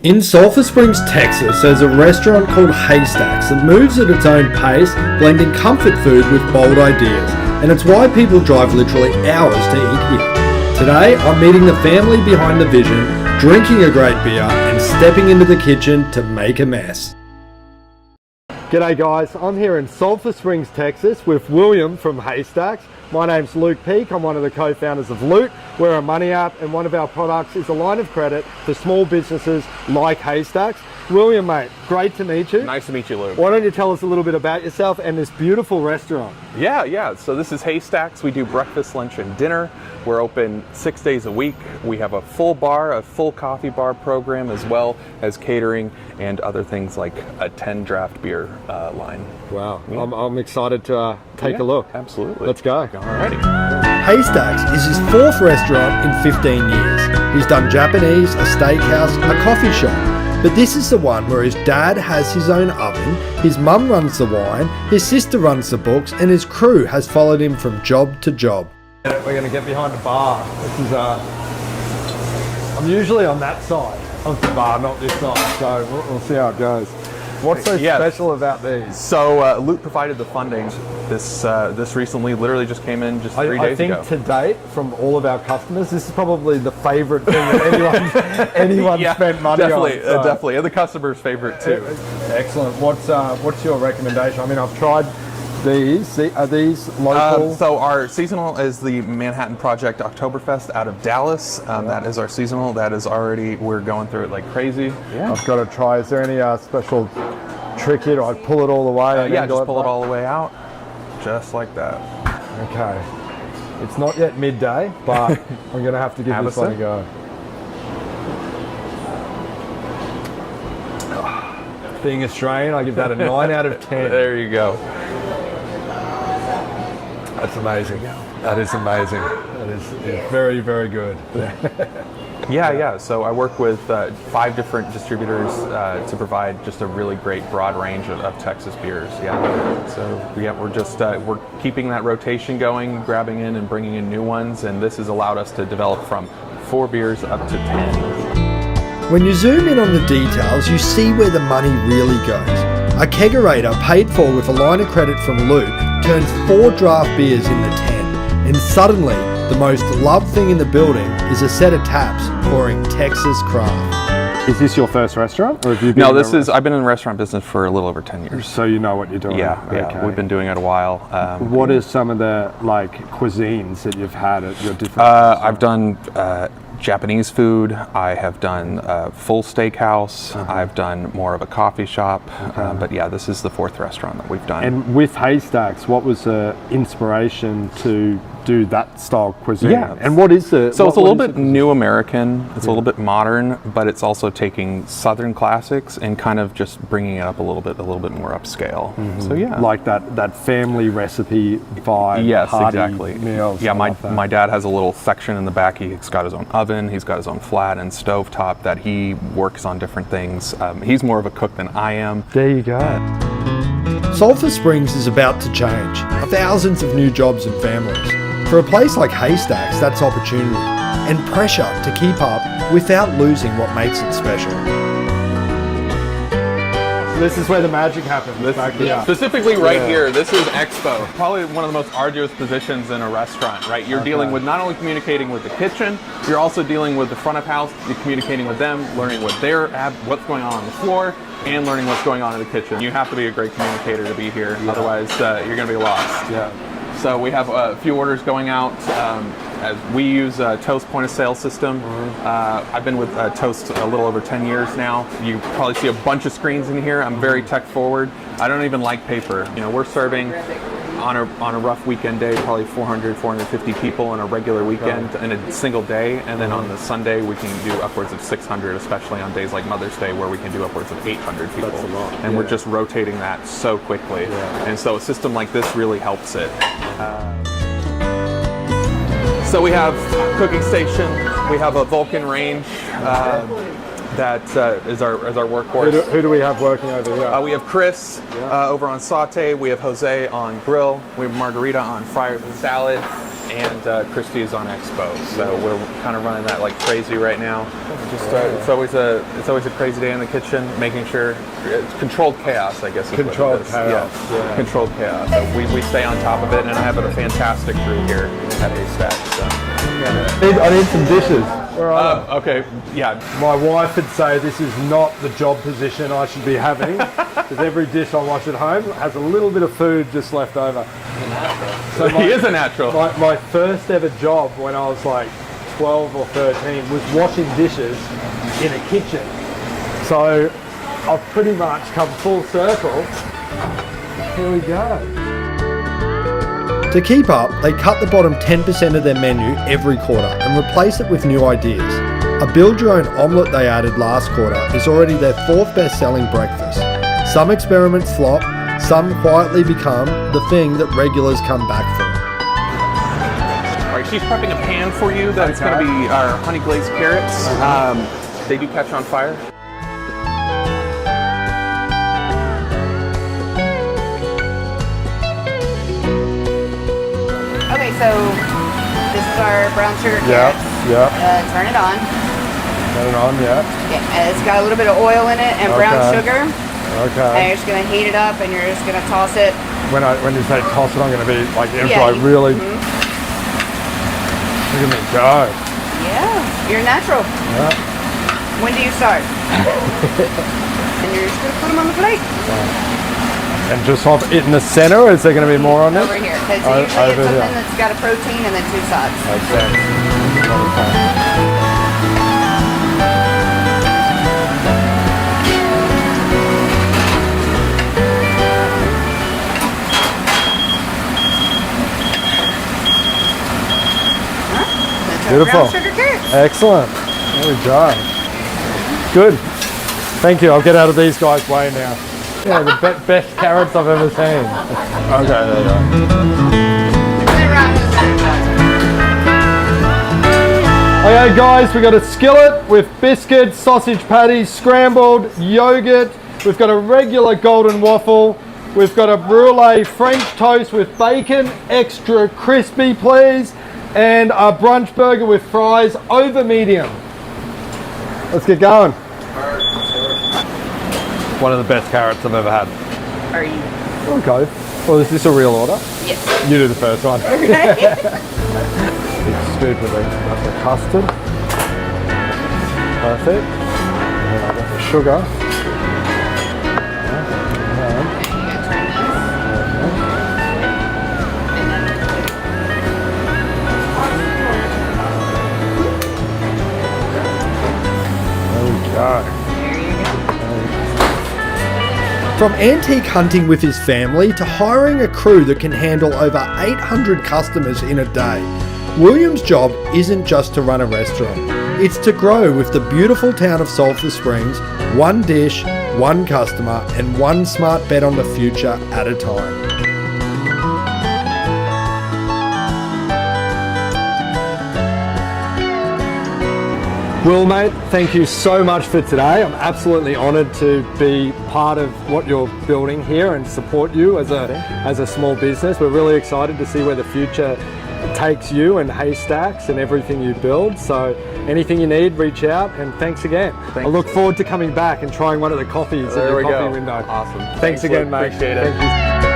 In Sulphur Springs, Texas, there's a restaurant called Haystacks that moves at its own pace, blending comfort food with bold ideas, and it's why people drive literally hours to eat here. Today, I'm meeting the family behind the vision, drinking a great beer, and stepping into the kitchen to make a mess. G'day guys, I'm here in Sulphur Springs, Texas with William from Haystacks. My name's Luke Peake, I'm one of the co-founders of Loot. We're a money app and one of our products is a line of credit for small businesses like Haystacks. William, mate, great to meet you. Nice to meet you, Luke. Why don't you tell us a little bit about yourself and this beautiful restaurant? Yeah. So this is Haystacks. We do breakfast, lunch, and dinner. We're open 6 days a week. We have a full bar, a full coffee bar program, as well as catering and other things like a 10 draft beer line. Wow, yeah. I'm excited to take a look. Absolutely. Let's go. Alrighty. Haystacks is his fourth restaurant in 15 years. He's done Japanese, a steakhouse, a coffee shop. But this is the one where his dad has his own oven, his mum runs the wine, his sister runs the books, and his crew has followed him from job to job. We're going to get behind the bar. This is I'm usually on that side of the bar, not this side, so we'll see how it goes. What's so special about these? So Loot provided the funding. This recently literally just came in just 3 days ago. I think to date, from all of our customers, this is probably the favorite thing that anyone spent money on. So. Definitely, and the customer's favorite too. Excellent. What's your recommendation? I mean, I've tried these. Are these local? So our seasonal is the Manhattan Project Oktoberfest out of Dallas. That is our seasonal. That is already, we're going through it like crazy. Yeah. I've got to try. Is there any special trick here? Do I pull it all the way? Yeah, just pull it all the way out. Just like that. Okay. It's not yet midday, but I'm going to have to give this one a go. Being Australian, I give that a 9 out of 10. There you go. That's amazing. That is amazing. That is very, very good. Yeah. So I work with 5 different distributors to provide just a really great broad range of Texas beers. Yeah. So we're just we're keeping that rotation going, grabbing in and bringing in new ones, and this has allowed us to develop from 4 beers up to 10. When you zoom in on the details, you see where the money really goes. A kegerator paid for with a line of credit from Loot turns 4 draft beers into 10, and suddenly the most loved thing in the building is a set of taps pouring Texas craft. Is this your first restaurant, or have you been? No, I've been in the restaurant business for a little over 10 years. So you know what you're doing. Yeah. Okay. We've been doing it a while. What are some of the cuisines that you've had at your different? I've done Japanese food. I have done full steakhouse. I've done more of a coffee shop. But yeah, this is the 4th restaurant that we've done. And with Haystacks, what was the inspiration to do that style cuisine? Yeah. And what is the? So it's a little bit new American. It's a little bit modern, but it's also taking Southern classics and kind of just bringing it up a little bit more upscale. So yeah, like that family recipe vibe. Yes, party exactly. Meals, yeah, my dad has a little section in the back. He's got his own oven. He's got his own flat and stovetop that he works on different things. He's more of a cook than I am. There you go. Sulphur Springs is about to change. Thousands of new jobs and families. For a place like Haystacks, that's opportunity and pressure to keep up without losing what makes it special. This is where the magic happens. Specifically here, this is Expo. Probably one of the most arduous positions in a restaurant, right? You're dealing with not only communicating with the kitchen, you're also dealing with the front of house, you're communicating with them, learning what's going on the floor, and learning what's going on in the kitchen. You have to be a great communicator to be here, otherwise you're going to be lost. Yeah. So we have a few orders going out. As we use a Toast point of sale system. I've been with Toast a little over 10 years now. You probably see a bunch of screens in here. I'm very tech forward. I don't even like paper. We're serving on a rough weekend day, probably 400, 450 people on a regular weekend in a single day. And then on the Sunday, we can do upwards of 600, especially on days like Mother's Day, where we can do upwards of 800 people. That's a lot. And we're just rotating that so quickly. And so a system like this really helps it. So we have cooking station, we have a Vulcan range that is our workhorse. Who do we have working over here? We have Chris over on saute, we have Jose on grill, we have Margarita on fryers and salad, and Christy is on expo. So kind of running that like crazy right now. It's always a crazy day in the kitchen, making sure it's controlled chaos, I guess. Controlled chaos. Yeah. Controlled chaos. So we stay on top of it, and I have a fantastic crew here at Haystacks. So. I need some dishes. Where are they? Okay, yeah. My wife would say this is not the job position I should be having, because every dish I wash at home has a little bit of food just left over. So he is a natural. My first ever job when I was like 12 or 13 was washing dishes in a kitchen. So I've pretty much come full circle. Here we go. To keep up, they cut the bottom 10% of their menu every quarter and replace it with new ideas. A build-your-own omelette they added last quarter is already their 4th best-selling breakfast. Some experiments flop, some quietly become the thing that regulars come back for. All right, she's prepping a pan for you. That's going to be our honey glazed carrots. They do catch on fire. Okay, so this is our brown sugar carrots. Yeah. Turn it on. Turn it on, yeah. Okay, it's got a little bit of oil in it and brown sugar. Okay. And you're just gonna heat it up, and you're just gonna toss it. When you say toss it, I'm going to be like, look at me go. Yeah, you're natural. Yeah. When do you start? And you're just gonna put them on the plate. And just off it in the center, or is there going to be more on this? Over here, because usually it's something that's got a protein and then 2 sides. Makes sense. Beautiful. Brown sugar carrots. Excellent. There we go. Good. Thank you. I'll get out of these guys' way now. Yeah, the best carrots I've ever seen. Okay, there you go. Okay guys, we got a skillet with biscuits, sausage patties, scrambled, yogurt. We've got a regular golden waffle. We've got a brulee French toast with bacon, extra crispy please. And a brunch burger with fries over medium. Let's get going. One of the best carrots I've ever had. Are you? Okay. Well, is this a real order? Yes. You do the first one. Okay. It's stupid. That's the custard. Perfect. And I've got the sugar. From antique hunting with his family to hiring a crew that can handle over 800 customers in a day, William's job isn't just to run a restaurant. It's to grow with the beautiful town of Sulphur Springs, one dish, one customer, and one smart bet on the future at a time. Will, mate, thank you so much for today. I'm absolutely honoured to be part of what you're building here and support you as a small business. We're really excited to see where the future takes you and Haystacks and everything you build. So anything you need, reach out, and thanks again. I look forward to coming back and trying one of the coffees in the coffee window. Awesome. Thanks again, mate. Appreciate it. Thank you.